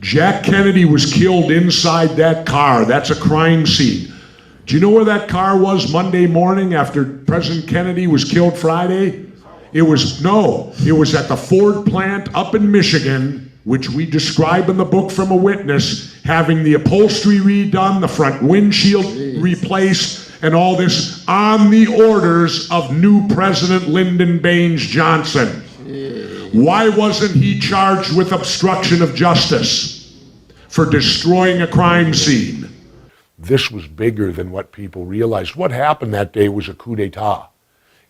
Jack Kennedy was killed inside that car. That's a crime scene. Do you know where that car was Monday morning after President Kennedy was killed Friday? It was at the Ford plant up in Michigan, which we describe in the book from a witness, having the upholstery redone, the front windshield replaced, and all this on the orders of new President Lyndon Baines Johnson. Why wasn't he charged with obstruction of justice for destroying a crime scene? This was bigger than what people realized. What happened that day was a coup d'etat.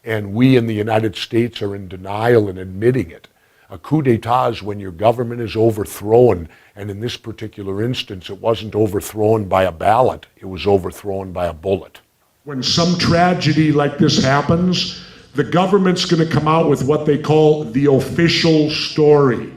And we in the United States are in denial and admitting it. A coup d'etat is when your government is overthrown, and in this particular instance, it wasn't overthrown by a ballot, it was overthrown by a bullet. When some tragedy like this happens, the government's going to come out with what they call the official story.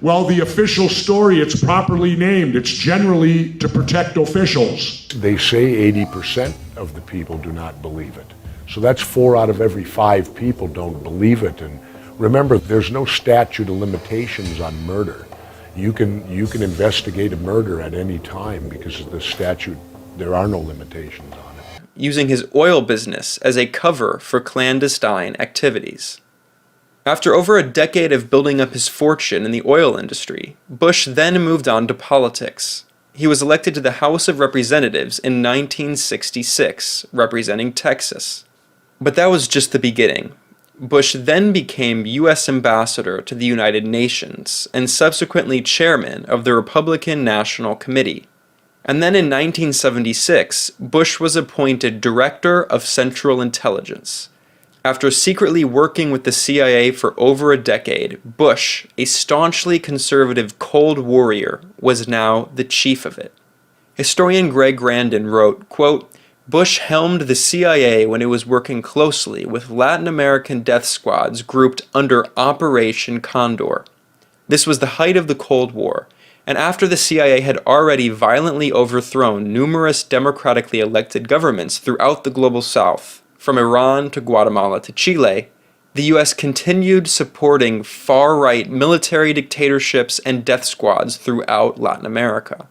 Well, the official story, it's properly named. It's generally to protect officials. They say 80% of the people do not believe it. So that's 4 out of every 5 people don't believe it. And remember, there's no statute of limitations on murder. You can investigate a murder at any time because of the statute. There are no limitations on it. Using his oil business as a cover for clandestine activities. After over a decade of building up his fortune in the oil industry, Bush then moved on to politics. He was elected to the House of Representatives in 1966, representing Texas. But that was just the beginning. Bush then became U.S. Ambassador to the United Nations and subsequently chairman of the Republican National Committee. And then in 1976, Bush was appointed Director of Central Intelligence. After secretly working with the CIA for over a decade, Bush, a staunchly conservative Cold Warrior, was now the chief of it. Historian Greg Grandin wrote, quote, Bush helmed the CIA when it was working closely with Latin American death squads grouped under Operation Condor. This was the height of the Cold War, and after the CIA had already violently overthrown numerous democratically elected governments throughout the global south, from Iran to Guatemala to Chile, the U.S. continued supporting far-right military dictatorships and death squads throughout Latin America.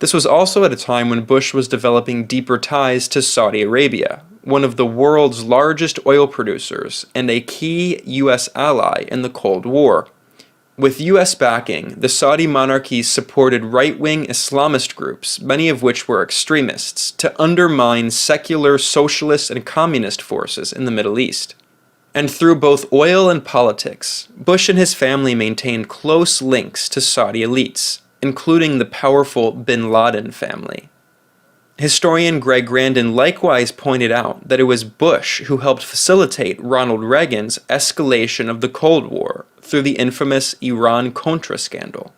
This was also at a time when Bush was developing deeper ties to Saudi Arabia, one of the world's largest oil producers and a key U.S. ally in the Cold War. With U.S. backing, the Saudi monarchy supported right-wing Islamist groups, many of which were extremists, to undermine secular socialist and communist forces in the Middle East. And through both oil and politics, Bush and his family maintained close links to Saudi elites, including the powerful bin Laden family. Historian Greg Grandin likewise pointed out that it was Bush who helped facilitate Ronald Reagan's escalation of the Cold War through the infamous Iran-Contra scandal.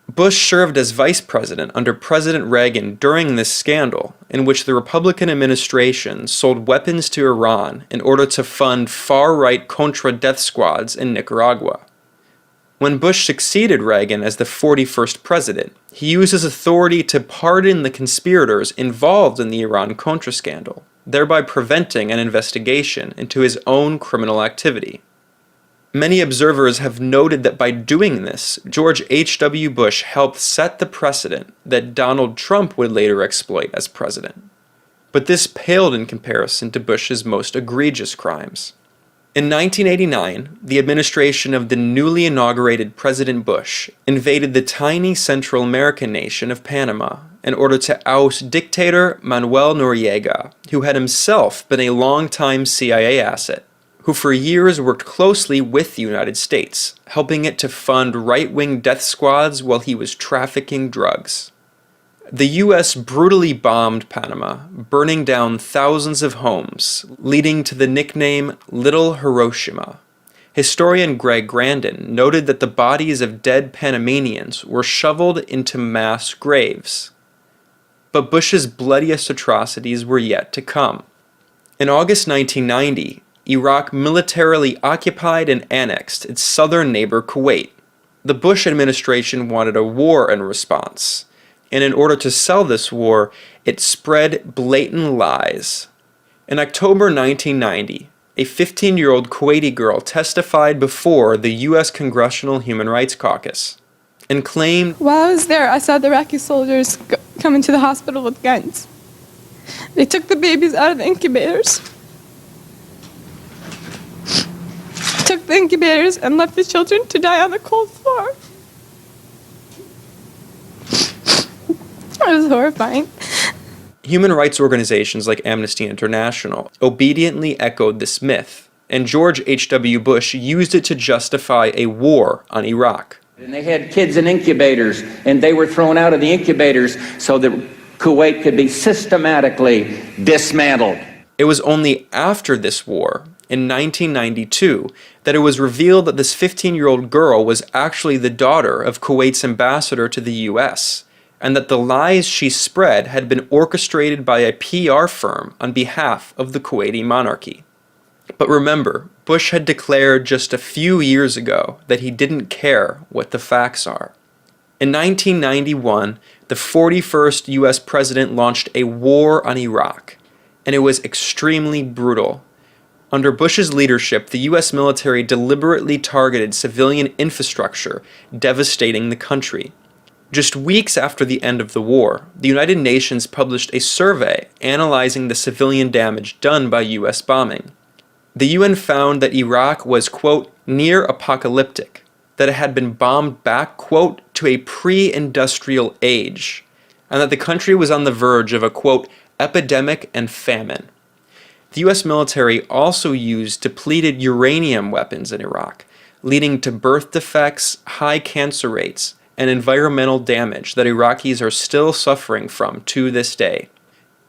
Bush served as vice president under President Reagan during this scandal, in which the Republican administration sold weapons to Iran in order to fund far-right Contra death squads in Nicaragua. When Bush succeeded Reagan as the 41st president, he used his authority to pardon the conspirators involved in the Iran-Contra scandal, thereby preventing an investigation into his own criminal activity. Many observers have noted that by doing this, George H.W. Bush helped set the precedent that Donald Trump would later exploit as president. But this paled in comparison to Bush's most egregious crimes. In 1989, the administration of the newly inaugurated President Bush invaded the tiny Central American nation of Panama in order to oust dictator Manuel Noriega, who had himself been a longtime CIA asset, who for years worked closely with the United States, helping it to fund right-wing death squads while he was trafficking drugs. The U.S. brutally bombed Panama, burning down thousands of homes, leading to the nickname Little Hiroshima. Historian Greg Grandin noted that the bodies of dead Panamanians were shoveled into mass graves. But Bush's bloodiest atrocities were yet to come. In August 1990, Iraq militarily occupied and annexed its southern neighbor Kuwait. The Bush administration wanted a war in response, and in order to sell this war, it spread blatant lies. In October 1990, a 15-year-old Kuwaiti girl testified before the U.S. Congressional Human Rights Caucus. and claimed, "While I was there, I saw the Iraqi soldiers come into the hospital with guns. They took the babies out of the incubators, and left the children to die on the cold floor." It was horrifying. Human rights organizations like Amnesty International obediently echoed this myth, and George H.W. Bush used it to justify a war on Iraq. And they had kids in incubators, and they were thrown out of the incubators so that Kuwait could be systematically dismantled. It was only after this war, in 1992, that it was revealed that this 15-year-old girl was actually the daughter of Kuwait's ambassador to the U.S., and that the lies she spread had been orchestrated by a PR firm on behalf of the Kuwaiti monarchy. But remember, Bush had declared just a few years ago that he didn't care what the facts are. In 1991, the 41st U.S. president launched a war on Iraq, and it was extremely brutal. Under Bush's leadership, the U.S. military deliberately targeted civilian infrastructure, devastating the country. Just weeks after the end of the war, the United Nations published a survey analyzing the civilian damage done by U.S. bombing. The UN found that Iraq was, quote, near apocalyptic, that it had been bombed back, quote, to a pre-industrial age, and that the country was on the verge of a, quote, epidemic and famine. The U.S. military also used depleted uranium weapons in Iraq, leading to birth defects, high cancer rates, and environmental damage that Iraqis are still suffering from to this day.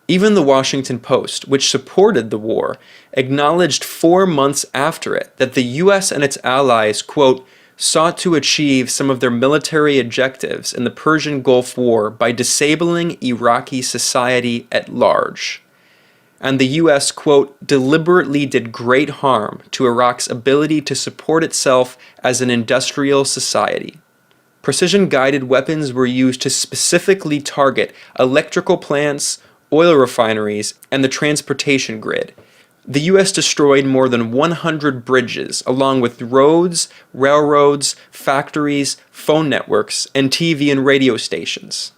Even the Washington Post, which supported the war, acknowledged 4 months after it that the U.S. and its allies, quote, sought to achieve some of their military objectives in the Persian Gulf War by disabling Iraqi society at large. And the U.S., quote, deliberately did great harm to Iraq's ability to support itself as an industrial society. Precision-guided weapons were used to specifically target electrical plants, oil refineries, and the transportation grid. The U.S. destroyed more than 100 bridges, along with roads, railroads, factories, phone networks, and TV and radio stations.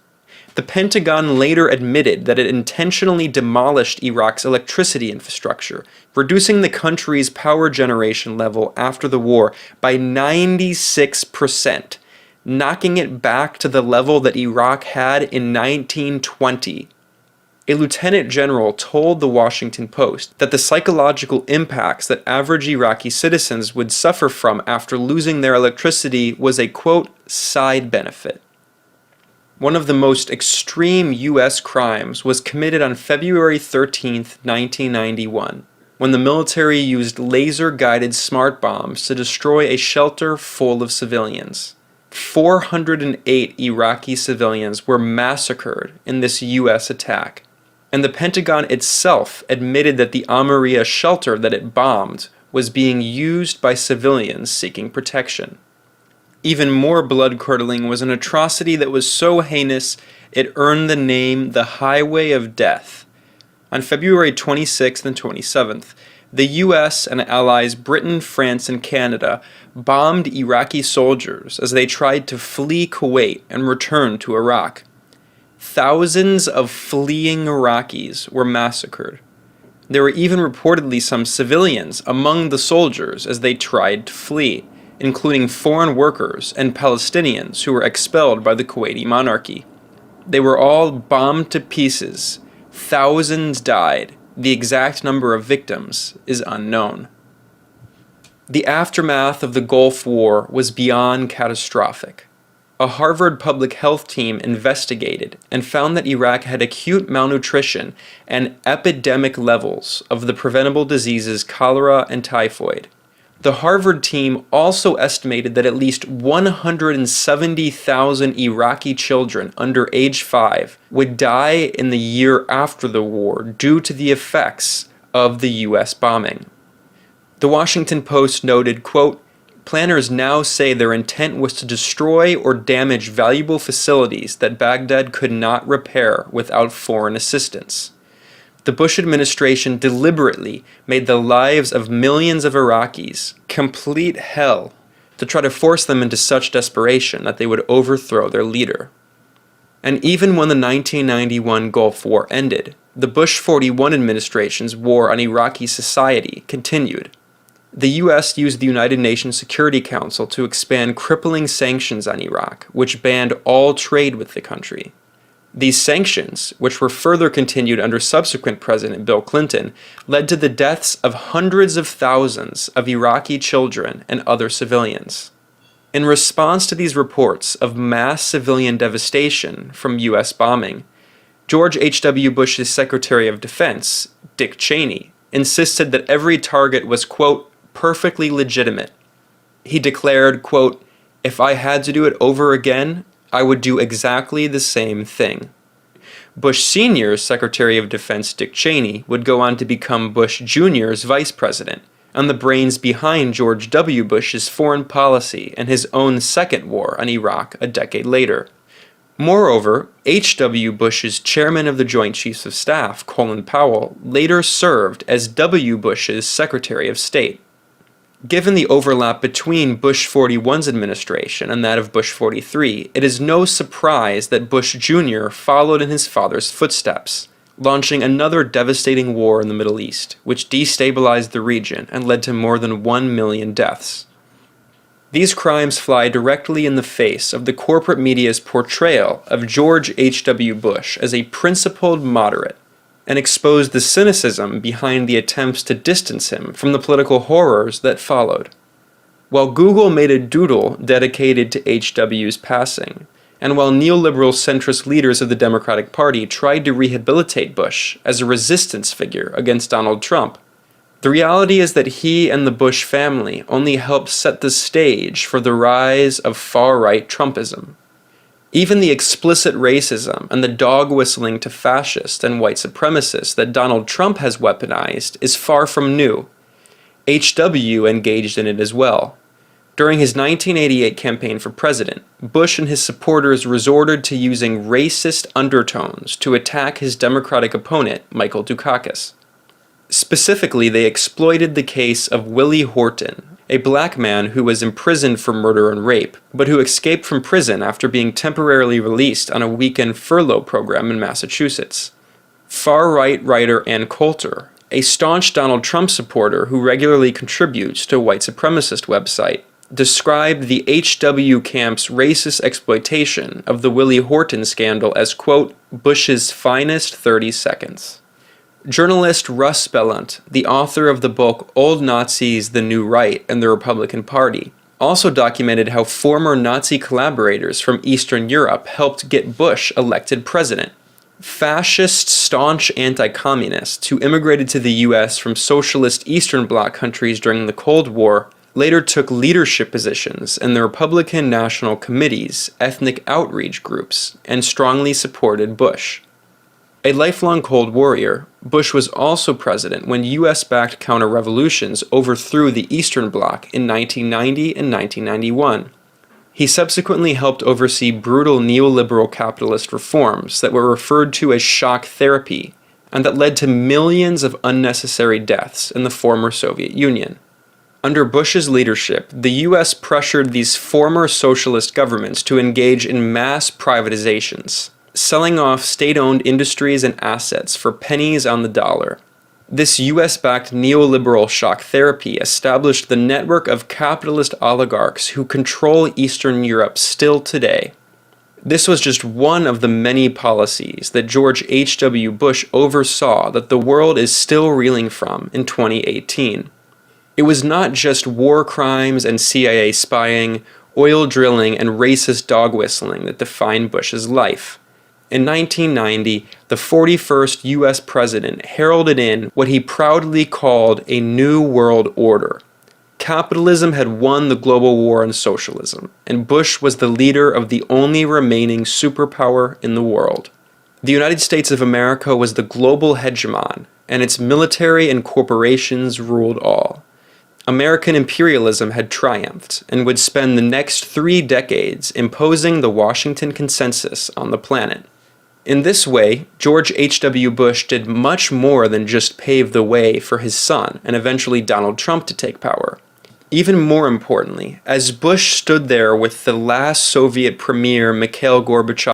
The Pentagon later admitted that it intentionally demolished Iraq's electricity infrastructure, reducing the country's power generation level after the war by 96%. Knocking it back to the level that Iraq had in 1920. A lieutenant general told the Washington Post that the psychological impacts that average Iraqi citizens would suffer from after losing their electricity was a, quote, side benefit. One of the most extreme U.S. crimes was committed on February 13, 1991, when the military used laser-guided smart bombs to destroy a shelter full of civilians. 408 Iraqi civilians were massacred in this U.S. attack, and the Pentagon itself admitted that the Amaria shelter that it bombed was being used by civilians seeking protection. Even more blood-curdling was an atrocity that was so heinous it earned the name the Highway of Death. On February 26th and 27th, the U.S. and allies Britain, France, and Canada bombed Iraqi soldiers as they tried to flee Kuwait and return to Iraq. Thousands of fleeing Iraqis were massacred. There were even reportedly some civilians among the soldiers as they tried to flee, including foreign workers and Palestinians who were expelled by the Kuwaiti monarchy. They were all bombed to pieces. Thousands died. The exact number of victims is unknown. The aftermath of the Gulf War was beyond catastrophic. A Harvard public health team investigated and found that Iraq had acute malnutrition and epidemic levels of the preventable diseases cholera and typhoid. The Harvard team also estimated that at least 170,000 Iraqi children under age 5 would die in the year after the war due to the effects of the U.S. bombing. The Washington Post noted, quote, planners now say their intent was to destroy or damage valuable facilities that Baghdad could not repair without foreign assistance. The Bush administration deliberately made the lives of millions of Iraqis complete hell. to try to force them into such desperation that they would overthrow their leader. And even when the 1991 Gulf War ended, the Bush 41 administration's war on Iraqi society continued. The U.S. used the United Nations Security Council to expand crippling sanctions on Iraq, which banned all trade with the country. These sanctions, which were further continued under subsequent President Bill Clinton, led to the deaths of hundreds of thousands of Iraqi children and other civilians. In response to these reports of mass civilian devastation from U.S. bombing, George H.W. Bush's Secretary of Defense, Dick Cheney, insisted that every target was, quote, perfectly legitimate. He declared, quote, "If I had to do it over again, I would do exactly the same thing." Bush Sr.'s Secretary of Defense Dick Cheney would go on to become Bush Jr.'s vice president, and the brains behind George W. Bush's foreign policy and his own second war on Iraq a decade later. Moreover, H.W. Bush's chairman of the Joint Chiefs of Staff, Colin Powell, later served as W. Bush's Secretary of State. Given the overlap between Bush 41's administration and that of Bush 43, it is no surprise that Bush Jr. followed in his father's footsteps, launching another devastating war in the Middle East, which destabilized the region and led to more than 1 million deaths. These crimes fly directly in the face of the corporate media's portrayal of George H.W. Bush as a principled moderate, and expose the cynicism behind the attempts to distance him from the political horrors that followed. While Google made a doodle dedicated to H.W.'s passing, and while neoliberal centrist leaders of the Democratic Party tried to rehabilitate Bush as a resistance figure against Donald Trump, the reality is that he and the Bush family only helped set the stage for the rise of far-right Trumpism. Even the explicit racism and the dog-whistling to fascists and white supremacists that Donald Trump has weaponized is far from new. H.W. engaged in it as well. During his 1988 campaign for president, Bush and his supporters resorted to using racist undertones to attack his Democratic opponent, Michael Dukakis. Specifically, they exploited the case of Willie Horton, a black man who was imprisoned for murder and rape, but who escaped from prison after being temporarily released on a weekend furlough program in Massachusetts. Far-right writer Ann Coulter, a staunch Donald Trump supporter who regularly contributes to a white supremacist website, described the H.W. camp's racist exploitation of the Willie Horton scandal as, quote, Bush's finest 30 seconds. Journalist Russ Bellunt, the author of the book Old Nazis, the New Right and the Republican Party, also documented how former Nazi collaborators from Eastern Europe helped get Bush elected president. Fascist, staunch anti-communists who immigrated to the U.S. from socialist Eastern Bloc countries during the Cold War later took leadership positions in the Republican National Committee's ethnic outreach groups and strongly supported Bush. A lifelong Cold Warrior, Bush was also president when U.S.-backed counter-revolutions overthrew the Eastern Bloc in 1990 and 1991. He subsequently helped oversee brutal neoliberal capitalist reforms that were referred to as shock therapy, and that led to millions of unnecessary deaths in the former Soviet Union. Under Bush's leadership, the U.S. pressured these former socialist governments to engage in mass privatizations, selling off state-owned industries and assets for pennies on the dollar. This US-backed neoliberal shock therapy established the network of capitalist oligarchs who control Eastern Europe still today. This was just one of the many policies that George H.W. Bush oversaw that the world is still reeling from in 2018. It was not just war crimes and CIA spying, oil drilling, and racist dog whistling that defined Bush's life. In 1990, the 41st U.S. president heralded in what he proudly called a new world order. Capitalism had won the global war on socialism, and Bush was the leader of the only remaining superpower in the world. The United States of America was the global hegemon, and its military and corporations ruled all. American imperialism had triumphed and would spend the next 3 decades imposing the Washington Consensus on the planet. In this way, George H.W. Bush did much more than just pave the way for his son and eventually Donald Trump to take power. Even more importantly, as Bush stood there with the last Soviet premier Mikhail Gorbachev